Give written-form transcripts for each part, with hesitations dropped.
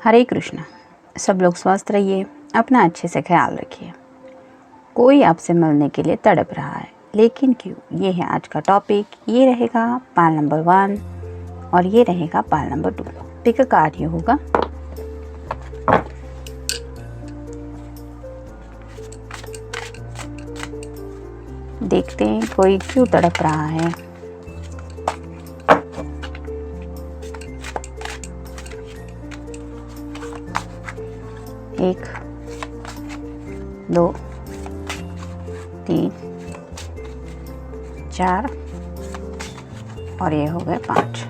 हरे कृष्णा। सब लोग स्वस्थ रहिए, अपना अच्छे से ख्याल रखिए। कोई आपसे मिलने के लिए तड़प रहा है, लेकिन क्यों? ये है आज का टॉपिक। ये रहेगा पाल नंबर 1 और ये रहेगा पाल नंबर 2। पिक अ कार्ड ये होगा। देखते हैं कोई क्यों तड़प रहा है। एक, 2, 3, 4 और ये हो गए 5।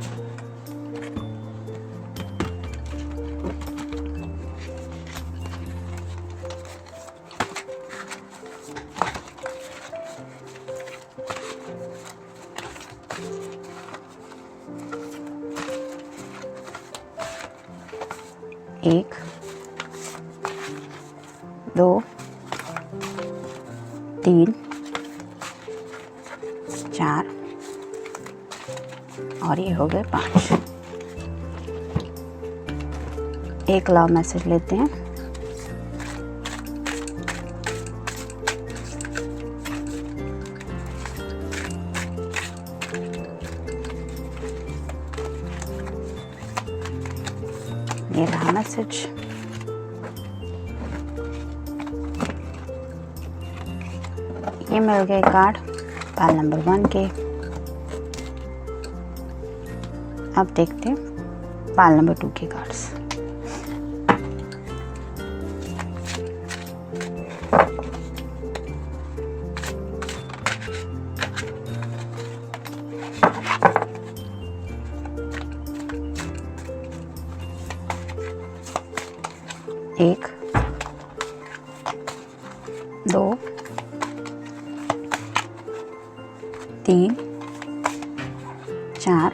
एक, 2, 3, 4 और ये हो गए 5। एक लव मैसेज लेते हैं। ये रहा मैसेज। ये मिल गए कार्ड पाल नंबर 1 के। अब देखते हैं पाल नंबर 2 के कार्ड्स। एक, 2, 3, 4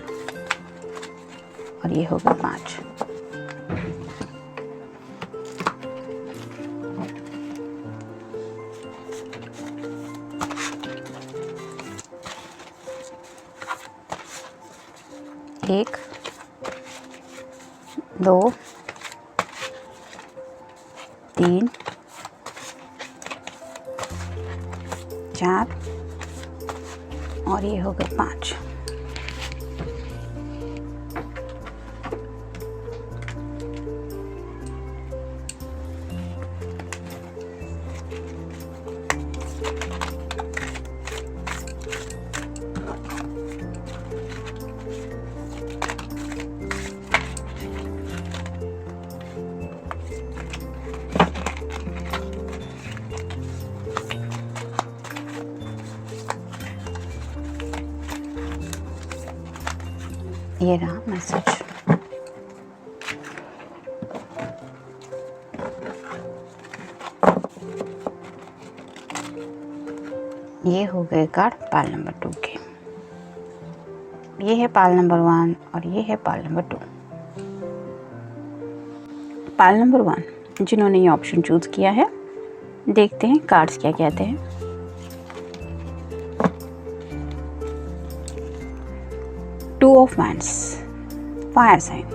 और ये होगा 5। एक, 2, 3, 4 और ये हो गए 5। ये रहा मैसेज। ये हो गए कार्ड पाल नंबर 2 के। ये है पाल नंबर 1 और ये है पाल नंबर 2। पाल नंबर 1 जिन्होंने ये ऑप्शन चूज किया है, देखते हैं कार्ड्स क्या कहते हैं। Two of wands, fire sign,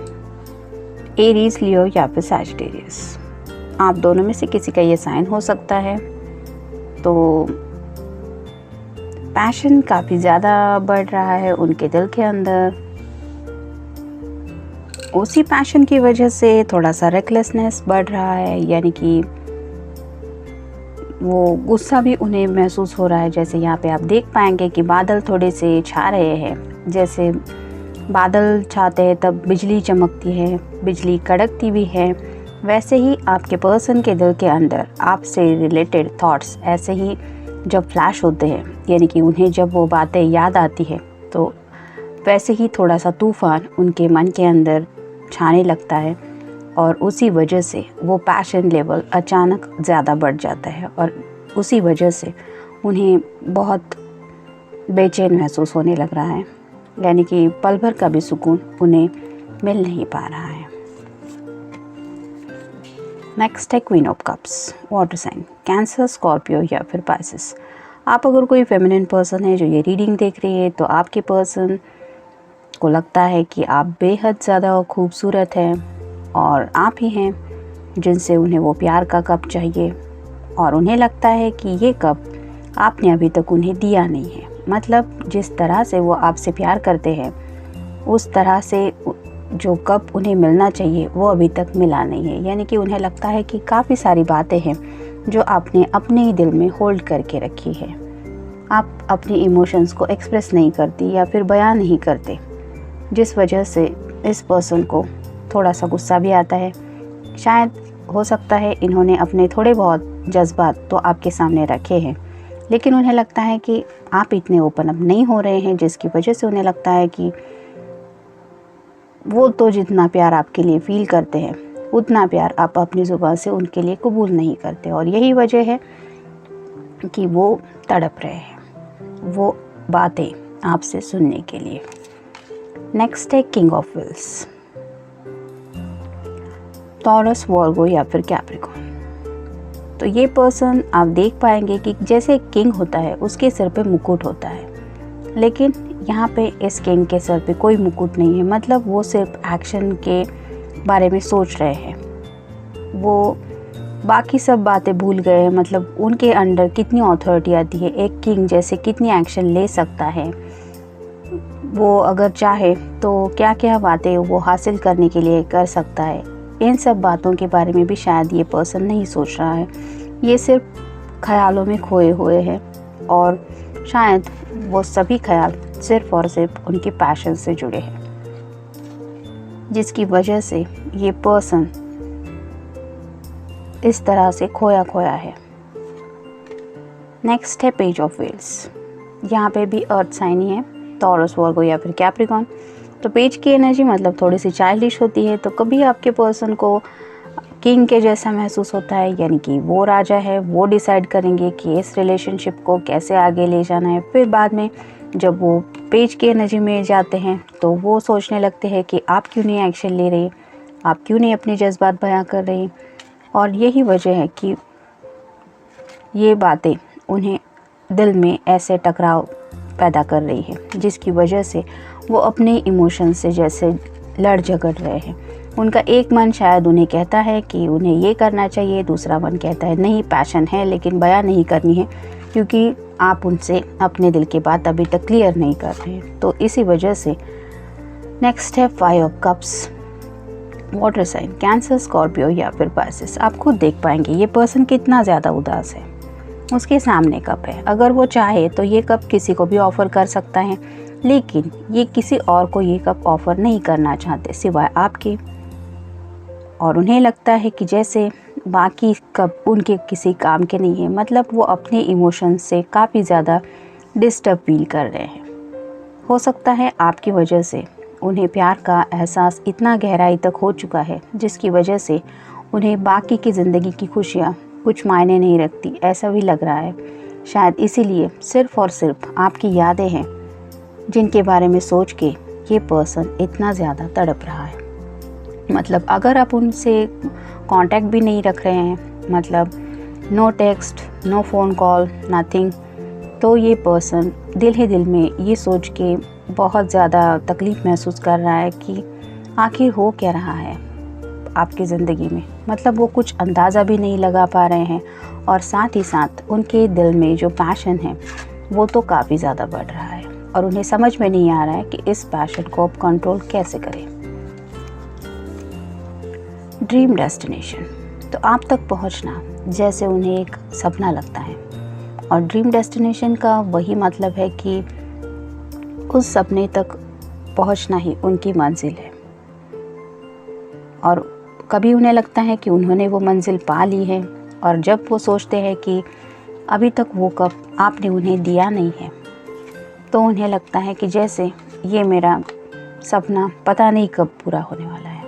Aries, Leo या फिर सैजिटेरियस। आप दोनों में से किसी का ये साइन हो सकता है। तो पैशन काफ़ी ज़्यादा बढ़ रहा है उनके दिल के अंदर। उसी पैशन की वजह से थोड़ा सा रेकलेसनेस बढ़ रहा है, यानी कि वो गुस्सा भी उन्हें महसूस हो रहा है। जैसे यहाँ पे आप देख पाएंगे कि बादल थोड़े से छा रहे हैं। जैसे बादल छाते हैं तब बिजली चमकती है, बिजली कड़कती भी है। वैसे ही आपके पर्सन के दिल के अंदर आपसे रिलेटेड थॉट्स ऐसे ही जब फ्लैश होते हैं, यानी कि उन्हें जब वो बातें याद आती है, तो वैसे ही थोड़ा सा तूफान उनके मन के अंदर छाने लगता है और उसी वजह से वो पैशन लेवल अचानक ज़्यादा बढ़ जाता है और उसी वजह से उन्हें बहुत बेचैन महसूस होने लग रहा है, यानी कि पल भर का भी सुकून उन्हें मिल नहीं पा रहा है। नेक्स्ट है queen of cups, water sign, Cancer, Scorpio या फिर पाइसेस। आप अगर कोई फेमिनिन पर्सन है जो ये रीडिंग देख रही है, तो आपके पर्सन को लगता है कि आप बेहद ज़्यादा खूबसूरत हैं और आप ही हैं जिनसे उन्हें वो प्यार का कप चाहिए, और उन्हें लगता है कि ये कप आपने अभी तक उन्हें दिया नहीं है। मतलब जिस तरह से वो आपसे प्यार करते हैं उस तरह से जो कप उन्हें मिलना चाहिए वो अभी तक मिला नहीं है। यानी कि उन्हें लगता है कि काफ़ी सारी बातें हैं जो आपने अपने ही दिल में होल्ड करके रखी है। आप अपनी इमोशंस को एक्सप्रेस नहीं करती या फिर बयान नहीं करते, जिस वजह से इस पर्सन को थोड़ा सा गुस्सा भी आता है। शायद हो सकता है इन्होंने अपने थोड़े बहुत जज्बात तो आपके सामने रखे हैं, लेकिन उन्हें लगता है कि आप इतने ओपन अप नहीं हो रहे हैं, जिसकी वजह से उन्हें लगता है कि वो तो जितना प्यार आपके लिए फ़ील करते हैं उतना प्यार आप अपनी ज़ुबान से उनके लिए कबूल नहीं करते। और यही वजह है कि वो तड़प रहे हैं वो बातें आपसे सुनने के लिए। नेक्स्ट है किंग ऑफ व्हील्स, टॉरस, वर्गो या फिर कैप्रिकॉर्न। तो ये पर्सन आप देख पाएंगे कि जैसे किंग होता है उसके सिर पे मुकुट होता है, लेकिन यहाँ पे इस किंग के सर पे कोई मुकुट नहीं है। मतलब वो सिर्फ एक्शन के बारे में सोच रहे हैं, वो बाकी सब बातें भूल गए हैं। मतलब उनके अंडर कितनी अथॉरिटी आती है, एक किंग जैसे कितनी एक्शन ले सकता है, वो अगर चाहे तो क्या क्या बातें वो हासिल करने के लिए कर सकता है। इन सब बातों के बारे में भी शायद ये पर्सन नहीं सोच रहा है, ये सिर्फ ख्यालों में खोए हुए हैं, और शायद वो सभी ख्याल सिर्फ और सिर्फ उनके पैशन से जुड़े हैं, जिसकी वजह से ये पर्सन इस तरह से खोया खोया है। नेक्स्ट है पेज ऑफ व्हील्स। यहाँ पे भी अर्थ साइन ही है, टॉरस, वर्गो या फिर कैप्रिकॉर्न। तो पेज की एनर्जी मतलब थोड़ी सी चाइल्डिश होती है। तो कभी आपके पर्सन को किंग के जैसा महसूस होता है, यानी कि वो राजा है, वो डिसाइड करेंगे कि इस रिलेशनशिप को कैसे आगे ले जाना है। फिर बाद में जब वो पेज की एनर्जी में जाते हैं तो वो सोचने लगते हैं कि आप क्यों नहीं एक्शन ले रही, आप क्यों नहीं अपने जज्बात बयां कर रही। और यही वजह है कि ये बातें उन्हें दिल में ऐसे टकराव पैदा कर रही है, जिसकी वजह से वो अपने इमोशन से जैसे लड़ झगड़ रहे हैं। उनका एक मन शायद उन्हें कहता है कि उन्हें ये करना चाहिए, दूसरा मन कहता है नहीं पैशन है लेकिन बयां नहीं करनी है, क्योंकि आप उनसे अपने दिल की बात अभी तक क्लियर नहीं कर रहे हैं। तो इसी वजह से नेक्स्ट है 5 of cups, water sign, Cancer, Scorpio या फिर पाइसेस। आप खुद देख पाएंगे ये पर्सन कितना ज़्यादा उदास है। उसके सामने कप है, अगर वो चाहे तो ये कप किसी को भी ऑफ़र कर सकता है, लेकिन ये किसी और को ये कप ऑफ़र नहीं करना चाहते सिवाय आपके। और उन्हें लगता है कि जैसे बाकी कप उनके किसी काम के नहीं है। मतलब वो अपने इमोशंस से काफ़ी ज़्यादा डिस्टर्ब फील कर रहे हैं। हो सकता है आपकी वजह से उन्हें प्यार का एहसास इतना गहराई तक हो चुका है, जिसकी वजह से उन्हें बाकी की ज़िंदगी की खुशियाँ कुछ मायने नहीं रखती, ऐसा भी लग रहा है। शायद इसीलिए सिर्फ़ और सिर्फ आपकी यादें हैं जिनके बारे में सोच के ये पर्सन इतना ज़्यादा तड़प रहा है। मतलब अगर आप उनसे कांटेक्ट भी नहीं रख रहे हैं, मतलब no text, no phone call, nothing, तो ये पर्सन दिल ही दिल में ये सोच के बहुत ज़्यादा तकलीफ़ महसूस कर रहा है कि आखिर हो क्या रहा है आपकी ज़िंदगी में। मतलब वो कुछ अंदाज़ा भी नहीं लगा पा रहे हैं, और साथ ही साथ उनके दिल में जो पैशन है वो तो काफ़ी ज़्यादा बढ़ रहा है, और उन्हें समझ में नहीं आ रहा है कि इस पैशन को अब कंट्रोल कैसे करें। ड्रीम डेस्टिनेशन, तो आप तक पहुंचना जैसे उन्हें एक सपना लगता है, और ड्रीम डेस्टिनेशन का वही मतलब है कि उस सपने तक पहुंचना ही उनकी मंजिल है। और कभी उन्हें लगता है कि उन्होंने वो मंजिल पा ली है, और जब वो सोचते हैं कि अभी तक वो कप आपने उन्हें दिया नहीं है, तो उन्हें लगता है कि जैसे ये मेरा सपना पता नहीं कब पूरा होने वाला है।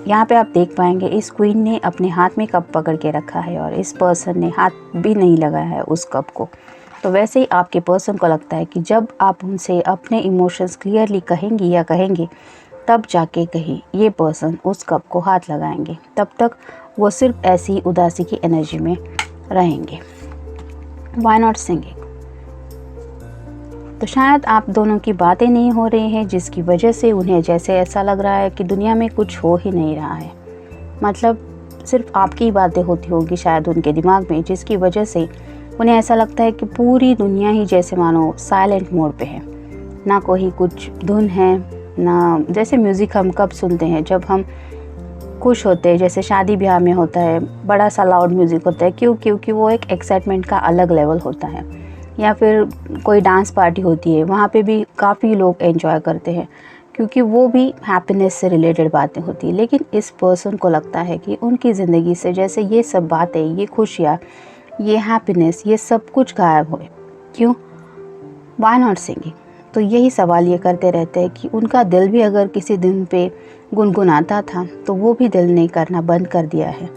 यहाँ पे आप देख पाएंगे इस क्वीन ने अपने हाथ में कप पकड़ के रखा है, और इस पर्सन ने हाथ भी नहीं लगाया है उस कप को। तो वैसे ही आपके पर्सन को लगता है कि जब आप उनसे अपने इमोशंस क्लियरली कहेंगी या कहेंगे, तब जाके कहीं ये पर्सन उस कप को हाथ लगाएंगे। तब तक वो सिर्फ ऐसी उदासी की एनर्जी में रहेंगे। व्हाई नॉट सिंगिंग, तो शायद आप दोनों की बातें नहीं हो रही हैं, जिसकी वजह से उन्हें जैसे ऐसा लग रहा है कि दुनिया में कुछ हो ही नहीं रहा है। मतलब सिर्फ आपकी ही बातें होती होगी शायद उनके दिमाग में, जिसकी वजह से उन्हें ऐसा लगता है कि पूरी दुनिया ही जैसे मानो साइलेंट मोड पे है। ना कोई कुछ धुन है, ना जैसे म्यूज़िक हम कब सुनते हैं जब हम खुश होते हैं, जैसे शादी ब्याह में होता है, बड़ा सा लाउड म्यूज़िक होता है। क्यों? क्योंकि वो एक एक्साइटमेंट का अलग लेवल होता है। या फिर कोई डांस पार्टी होती है, वहाँ पे भी काफ़ी लोग एंजॉय करते हैं, क्योंकि वो भी हैप्पीनेस से रिलेटेड बातें होती है। लेकिन इस पर्सन को लगता है कि उनकी ज़िंदगी से जैसे ये सब बातें, ये खुशियाँ, ये हैप्पीनेस, ये सब कुछ गायब हुए। क्यों? Why not singing? तो यही सवाल ये करते रहते हैं कि उनका दिल भी अगर किसी दिन पे गुनगुनाता था तो वो भी दिल ने करना बंद कर दिया है।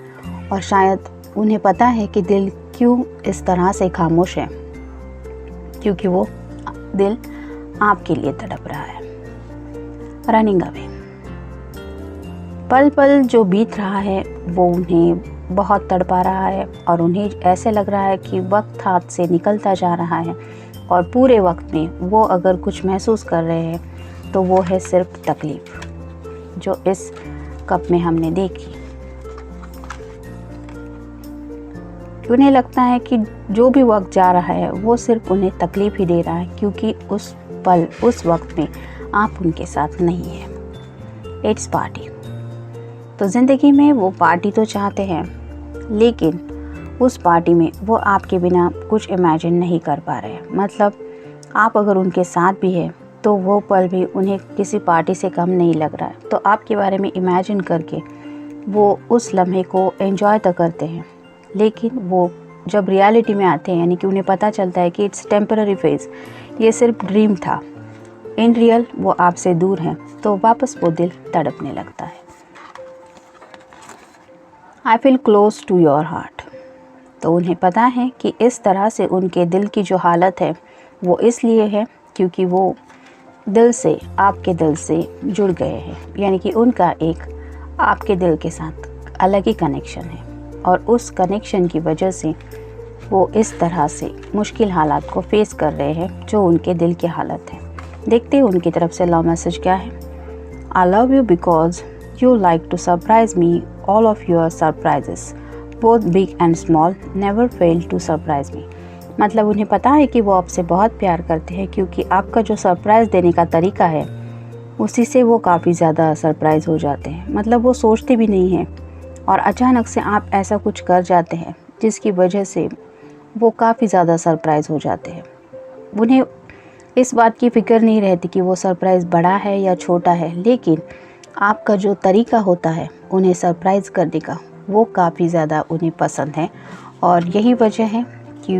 और शायद उन्हें पता है कि दिल क्यों इस तरह से खामोश है, क्योंकि वो दिल आपके लिए तड़प रहा है। Running away. पल पल जो बीत रहा है वो उन्हें बहुत तड़पा रहा है और उन्हें ऐसे लग रहा है कि वक्त हाथ से निकलता जा रहा है। और पूरे वक्त में वो अगर कुछ महसूस कर रहे हैं तो वो है सिर्फ तकलीफ़, जो इस कप में हमने देखी। उन्हें लगता है कि जो भी वक्त जा रहा है वो सिर्फ उन्हें तकलीफ़ ही दे रहा है, क्योंकि उस पल, उस वक्त में आप उनके साथ नहीं हैं। It's party. तो ज़िंदगी में वो पार्टी तो चाहते हैं, लेकिन उस पार्टी में वो आपके बिना कुछ इमेजिन नहीं कर पा रहे हैं। मतलब आप अगर उनके साथ भी हैं तो वो पल भी उन्हें किसी पार्टी से कम नहीं लग रहा है। तो आपके बारे में इमेजिन करके वो उस लम्हे को एंजॉय तो करते हैं, लेकिन वो जब रियलिटी में आते हैं, यानी कि उन्हें पता चलता है कि इट्स टेम्पररी फेज़, ये सिर्फ ड्रीम था, इन रियल वो आपसे दूर हैं, तो वापस वो दिल तड़पने लगता है। I feel close to your heart. तो उन्हें पता है कि इस तरह से उनके दिल की जो हालत है वो इसलिए है क्योंकि वो दिल से, आपके दिल से जुड़ गए हैं, यानी कि उनका एक आपके दिल के साथ अलग ही कनेक्शन है। और उस कनेक्शन की वजह से वो इस तरह से मुश्किल हालात को फेस कर रहे हैं जो उनके दिल की हालत है। देखते हैं उनकी तरफ से लव मैसेज क्या है। I love you because you like to surprise me, all of your surprises both big and small never fail to surprise me. मतलब उन्हें पता है कि वो आपसे बहुत प्यार करते हैं, क्योंकि आपका जो सरप्राइज़ देने का तरीका है उसी से वो काफ़ी ज़्यादा सरप्राइज़ हो जाते हैं। मतलब वो सोचते भी नहीं हैं और अचानक से आप ऐसा कुछ कर जाते हैं जिसकी वजह से वो काफ़ी ज़्यादा सरप्राइज़ हो जाते हैं। उन्हें इस बात की फ़िक्र नहीं रहती कि वो सरप्राइज़ बड़ा है या छोटा है, लेकिन आपका जो तरीका होता है उन्हें सरप्राइज़ करने का, वो काफ़ी ज़्यादा उन्हें पसंद है। और यही वजह है कि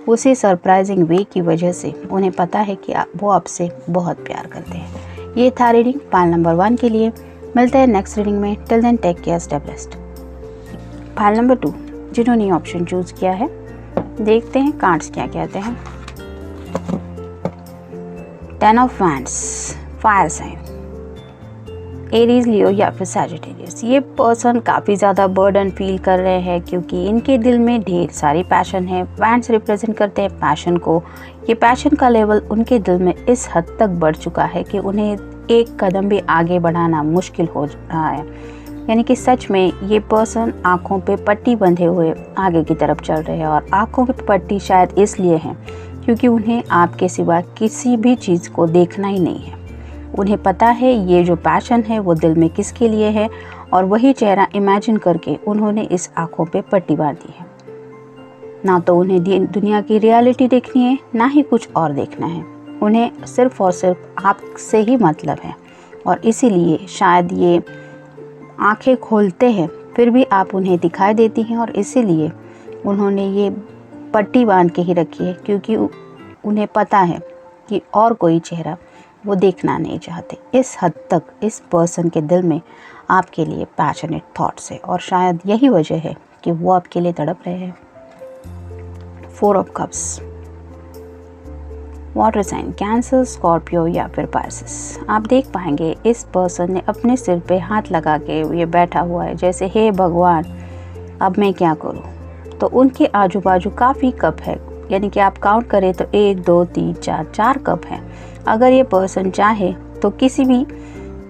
उसी सरप्राइजिंग वे की वजह से उन्हें पता है कि वो आपसे बहुत प्यार करते हैं। ये था रीडिंग पाइल नंबर 1 के लिए। मिलते हैं नेक्स्ट रीडिंग में। Till then take care, stay blessed. Pile number 2 जिन्होंने ऑप्शन चूज़ किया है, देखते हैं कार्ड्स क्या कहते हैं। 10 of wands, fire sign, Aries, Leo या फिर सैजिटेरियस। ये पर्सन काफ़ी ज़्यादा बर्डन फील कर रहे हैं, क्योंकि इनके दिल में ढेर सारी पैशन है। वैंड्स रिप्रेजेंट करते हैं पैशन को। ये पैशन का लेवल उनके दिल में इस हद तक बढ़ चुका है कि उन्हें एक कदम भी आगे बढ़ाना मुश्किल हो रहा है। यानी कि सच में ये पर्सन आँखों पे पट्टी बंधे हुए आगे की तरफ चल रहे हैं। और आँखों पे पट्टी शायद इसलिए है क्योंकि उन्हें आपके सिवा किसी भी चीज़ को देखना ही नहीं है। उन्हें पता है ये जो पैशन है वो दिल में किसके लिए है, और वही चेहरा इमेजिन करके उन्होंने इस आँखों पे पट्टी बांधी है। ना तो उन्हें दुनिया की रियलिटी देखनी है, ना ही कुछ और देखना है। उन्हें सिर्फ और सिर्फ आपसे ही मतलब है, और इसीलिए शायद ये आंखें खोलते हैं फिर भी आप उन्हें दिखाई देती हैं, और इसीलिए उन्होंने ये पट्टी बांध के ही रखी है, क्योंकि उन्हें पता है कि और कोई चेहरा वो देखना नहीं चाहते। इस हद तक इस पर्सन के दिल में आपके लिए पैशनेट थॉट्स है, और शायद यही वजह है कि वो आपके लिए तड़प रहे हैं। 4 of cups, water sign, Cancer, Scorpio या फिर पाइसेस। आप देख पाएंगे इस पर्सन ने अपने सिर पे हाथ लगा के ये बैठा हुआ है, जैसे हे भगवान अब मैं क्या करूं। तो उनके आजू बाजू काफ़ी कप है, यानी कि आप काउंट करें तो 1 2 3 4 कप हैं। अगर ये पर्सन चाहे तो किसी भी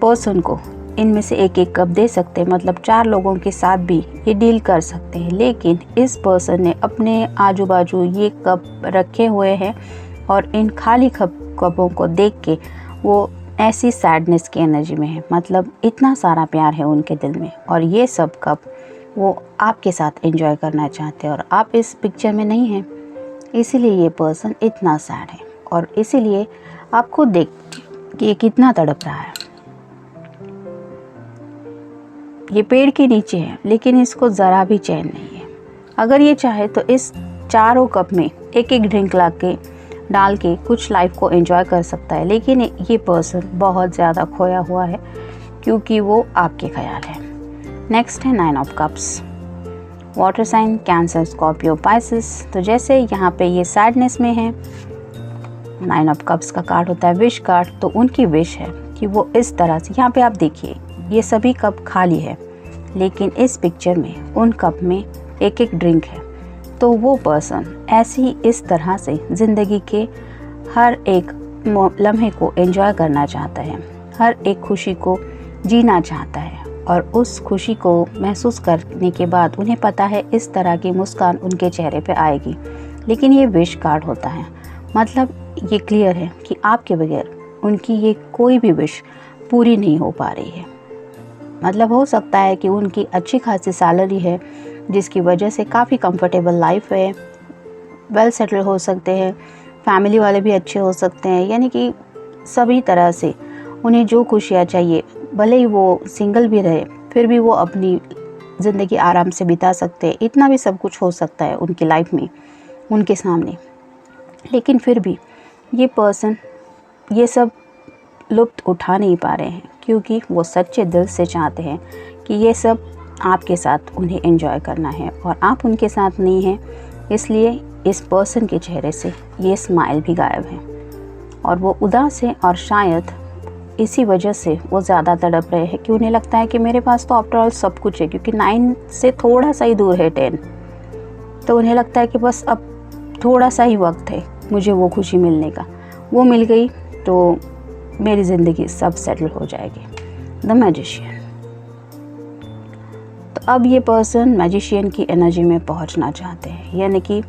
पर्सन को इनमें से एक एक कप दे सकते हैं, मतलब 4 लोगों के साथ भी ये डील कर सकते हैं। लेकिन इस पर्सन ने अपने आजू बाजू ये कप रखे हुए हैं और इन खाली कपों को देख के वो ऐसी सैडनेस की एनर्जी में है, मतलब इतना सारा प्यार है उनके दिल में और ये सब कप वो आपके साथ एंजॉय करना चाहते हैं और आप इस पिक्चर में नहीं हैं, इसीलिए ये पर्सन इतना सैड है। और इसीलिए आप खुद देखिए कि ये कितना तड़प रहा है। ये पेड़ के नीचे है लेकिन इसको ज़रा भी चैन नहीं है। अगर ये चाहे तो इस चारों कप में एक एक ड्रिंक डाल के कुछ लाइफ को एंजॉय कर सकता है, लेकिन ये पर्सन बहुत ज़्यादा खोया हुआ है क्योंकि वो आपके ख्याल है। नेक्स्ट है 9 of cups, water sign Cancer, Scorpio, Pisces. तो जैसे यहाँ पे ये सैडनेस में है, 9 ऑफ कप्स का कार्ड होता है विश कार्ड। तो उनकी विश है कि वो इस तरह से, यहाँ पे आप देखिए ये सभी कप खाली है लेकिन इस पिक्चर में उन कप में एक एक ड्रिंक है। तो वो पर्सन ऐसे ही इस तरह से ज़िंदगी के हर एक लम्हे को एंजॉय करना चाहता है, हर एक खुशी को जीना चाहता है और उस खुशी को महसूस करने के बाद उन्हें पता है इस तरह की मुस्कान उनके चेहरे पे आएगी। लेकिन ये विश कार्ड होता है, मतलब ये क्लियर है कि आपके बगैर उनकी ये कोई भी विश पूरी नहीं हो पा रही है। मतलब हो सकता है कि उनकी अच्छी खासी सैलरी है जिसकी वजह से काफ़ी कंफर्टेबल लाइफ है, वेल सेटल हो सकते हैं, फैमिली वाले भी अच्छे हो सकते हैं, यानी कि सभी तरह से उन्हें जो खुशियाँ चाहिए, भले ही वो सिंगल भी रहे फिर भी वो अपनी ज़िंदगी आराम से बिता सकते हैं। इतना भी सब कुछ हो सकता है उनकी लाइफ में उनके सामने। लेकिन फिर भी ये पर्सन ये सब लुत्फ़ उठा नहीं पा रहे हैं क्योंकि वो सच्चे दिल से चाहते हैं कि ये सब आपके साथ उन्हें एंजॉय करना है और आप उनके साथ नहीं हैं, इसलिए इस पर्सन के चेहरे से ये स्माइल भी गायब है और वो उदास है। और शायद इसी वजह से वो ज़्यादा तड़प रहे हैं कि उन्हें लगता है कि मेरे पास तो आफ्टर ऑल सब कुछ है, क्योंकि 9 से थोड़ा सा ही दूर है 10। तो उन्हें लगता है कि बस अब थोड़ा सा ही वक्त है मुझे वो खुशी मिलने का, वो मिल गई तो मेरी ज़िंदगी सब सेटल हो जाएगी। The magician. तो अब ये पर्सन मैजिशियन की एनर्जी में पहुंचना चाहते हैं, यानी कि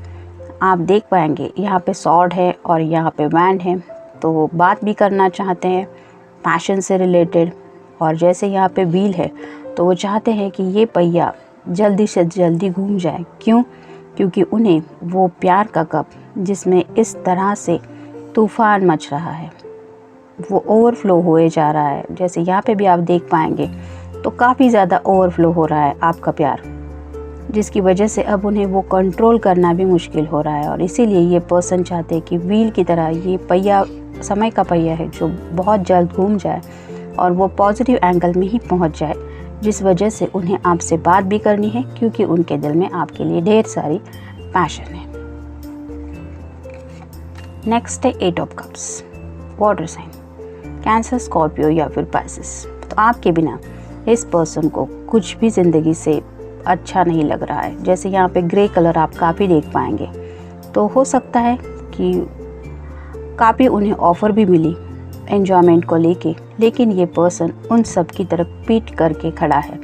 आप देख पाएंगे यहाँ पे सॉर्ड है और यहाँ पे वैंड है। तो वो बात भी करना चाहते हैं पैशन से रिलेटेड, और जैसे यहाँ पे व्हील है तो वो चाहते हैं कि ये पहिया जल्दी से जल्दी घूम जाए। क्यों? क्योंकि उन्हें वो प्यार का कप जिसमें इस तरह से तूफ़ान मच रहा है वो ओवरफ्लो हुए जा रहा है। जैसे यहाँ पे भी आप देख पाएंगे तो काफ़ी ज़्यादा ओवरफ्लो हो रहा है आपका प्यार, जिसकी वजह से अब उन्हें वो कंट्रोल करना भी मुश्किल हो रहा है। और इसीलिए ये पर्सन चाहते हैं कि व्हील की तरह ये पहिया समय का पहिया है जो बहुत जल्द घूम जाए और वो पॉजिटिव एंगल में ही पहुंच जाए, जिस वजह से उन्हें आपसे बात भी करनी है क्योंकि उनके दिल में आपके लिए ढेर सारी पैशन है। नेक्स्ट है 8 of cups, water sign, Cancer, Scorpio या फिर पाइसेस। तो आपके बिना इस पर्सन को कुछ भी ज़िंदगी से अच्छा नहीं लग रहा है। जैसे यहाँ पे ग्रे कलर आप काफ़ी देख पाएंगे, तो हो सकता है कि काफ़ी उन्हें ऑफ़र भी मिली एन्जॉयमेंट को लेके, लेकिन ये पर्सन उन सब की तरफ पीठ करके खड़ा है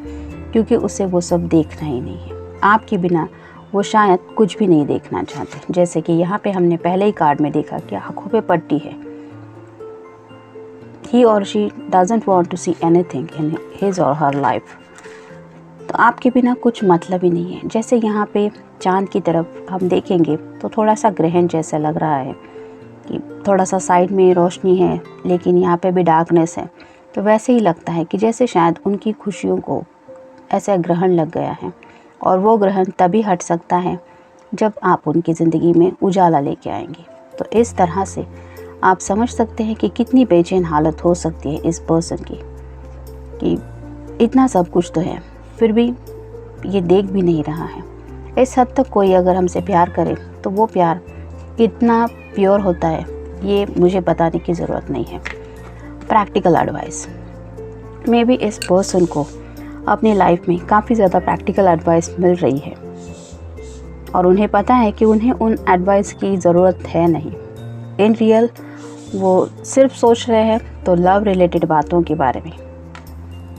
क्योंकि उसे वो सब देखना ही नहीं है। आपके बिना वो शायद कुछ भी नहीं देखना चाहते। जैसे कि यहाँ पे हमने पहले ही कार्ड में देखा कि आँखों पे पट्टी है। He or she doesn't want to see anything in his or her life। तो आपके बिना कुछ मतलब ही नहीं है। जैसे यहाँ पे चांद की तरफ हम देखेंगे तो थोड़ा सा ग्रहण जैसा लग रहा है कि थोड़ा सा साइड में रोशनी है लेकिन यहाँ पे भी डार्कनेस है। तो वैसे ही लगता है कि जैसे शायद उनकी खुशियों को ऐसा ग्रहण लग गया है, और वो ग्रहण तभी हट सकता है जब आप उनकी ज़िंदगी में उजाला लेके आएंगे। तो इस तरह से आप समझ सकते हैं कि कितनी बेचैन हालत हो सकती है इस पर्सन की, कि इतना सब कुछ तो है फिर भी ये देख भी नहीं रहा है। इस हद तक कोई अगर हमसे प्यार करे तो वो प्यार कितना प्योर होता है ये मुझे बताने की ज़रूरत नहीं है। प्रैक्टिकल एडवाइस, मे बी इस पर्सन को अपनी लाइफ में काफ़ी ज़्यादा प्रैक्टिकल एडवाइस मिल रही है और उन्हें पता है कि उन्हें उन एडवाइस की ज़रूरत है नहीं। इन रियल वो सिर्फ सोच रहे हैं तो लव रिलेटेड बातों के बारे में,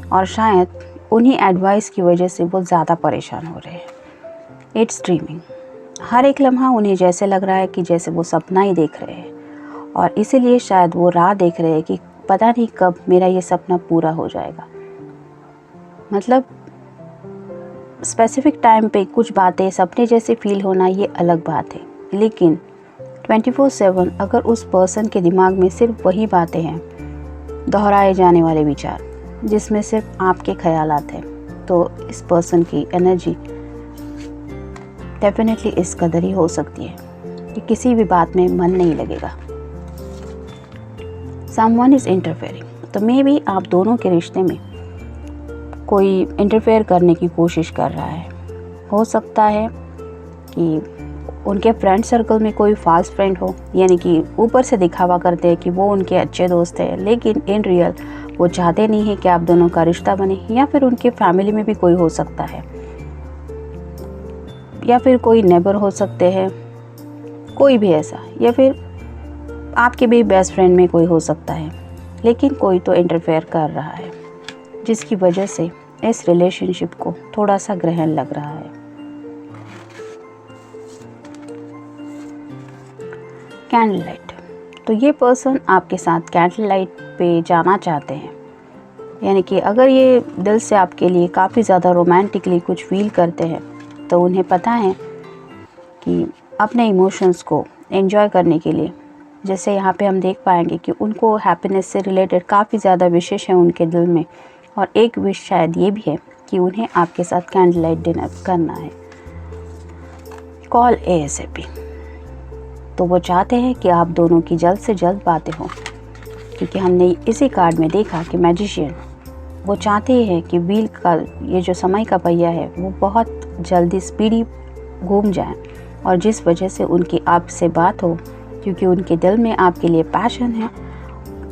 और शायद उन्हीं एडवाइस की वजह से वो ज़्यादा परेशान हो रहे हैं। इट्स ड्रीमिंग, हर एक लम्हा उन्हें जैसे लग रहा है कि जैसे वो सपना ही देख रहे हैं, और इसीलिए शायद वो राह देख रहे हैं कि पता नहीं कब मेरा ये सपना पूरा हो जाएगा। मतलब स्पेसिफिक टाइम पे कुछ बातें सपने जैसे फील होना ये अलग बात है, लेकिन 24/7 अगर उस पर्सन के दिमाग में सिर्फ वही बातें हैं, दोहराए जाने वाले विचार जिसमें सिर्फ आपके ख्यालात हैं, तो इस पर्सन की एनर्जी डेफिनेटली इस कदर ही हो सकती है कि किसी भी बात में मन नहीं लगेगा। समवन इज़ इंटरफेयरिंग, तो मे बी आप दोनों के रिश्ते में कोई इंटरफेयर करने की कोशिश कर रहा है। हो सकता है कि उनके फ्रेंड सर्कल में कोई फॉल्स फ्रेंड हो, यानी कि ऊपर से दिखावा करते हैं कि वो उनके अच्छे दोस्त हैं, लेकिन इन रियल वो चाहते नहीं हैं कि आप दोनों का रिश्ता बने। या फिर उनके फैमिली में भी कोई हो सकता है, या फिर कोई नेबर हो सकते हैं, कोई भी ऐसा, या फिर आपके भी बेस्ट फ्रेंड में कोई हो सकता है, लेकिन कोई तो इंटरफेयर कर रहा है जिसकी वजह से इस रिलेशनशिप को थोड़ा सा ग्रहण लग रहा है। कैंडल लाइट, तो ये पर्सन आपके साथ कैंडल लाइट पे जाना चाहते हैं, यानी कि अगर ये दिल से आपके लिए काफ़ी ज़्यादा रोमांटिकली कुछ फील करते हैं, तो उन्हें पता है कि अपने इमोशंस को एंजॉय करने के लिए, जैसे यहाँ पे हम देख पाएंगे कि उनको हैप्पीनेस से रिलेटेड काफ़ी ज़्यादा विशेष है उनके दिल में, और एक विश शायद ये भी है कि उन्हें आपके साथ कैंडल लाइट डिनर करना है। कॉल ASAP, तो वो चाहते हैं कि आप दोनों की जल्द से जल्द बातें हों, क्योंकि हमने इसी कार्ड में देखा कि मैजिशियन वो चाहते हैं कि व्हील का ये जो समय का पहिया है वो बहुत जल्दी स्पीडी घूम जाए, और जिस वजह से उनकी आपसे बात हो, क्योंकि उनके दिल में आपके लिए पैशन है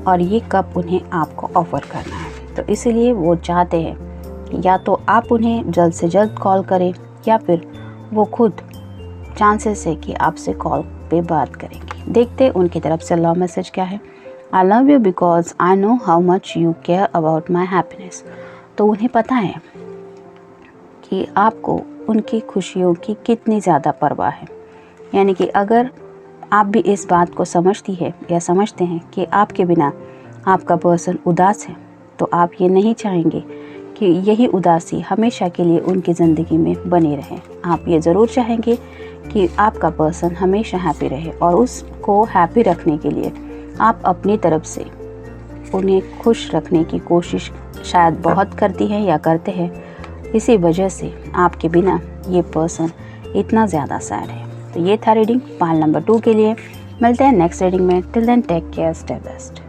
और ये कब उन्हें आपको ऑफ़र करना है। तो इसीलिए वो चाहते हैं कि या तो आप उन्हें जल्द से जल्द कॉल करें, या फिर वो खुद चांसेस है कि आपसे कॉल पे बात करेंगे। देखते हैं उनकी तरफ से लव मैसेज क्या है। I love you because I know how much you care about my happiness. तो उन्हें पता है कि आपको उनकी खुशियों की कितनी ज़्यादा परवाह है, यानी कि अगर आप भी इस बात को समझती है या समझते हैं कि आपके बिना आपका पर्सन उदास है, तो आप ये नहीं चाहेंगे कि यही उदासी हमेशा के लिए उनकी ज़िंदगी में बनी रहे। आप ये ज़रूर चाहेंगे कि आपका पर्सन हमेशा हैप्पी रहे, और उसको हैप्पी रखने के लिए आप अपनी तरफ से उन्हें खुश रखने की कोशिश शायद बहुत करती हैं या करते हैं। इसी वजह से आपके बिना ये पर्सन इतना ज़्यादा सैड है। तो ये था रीडिंग पाल नंबर 2 के लिए। मिलते हैं नेक्स्ट रीडिंग में। Till then take care, stay best.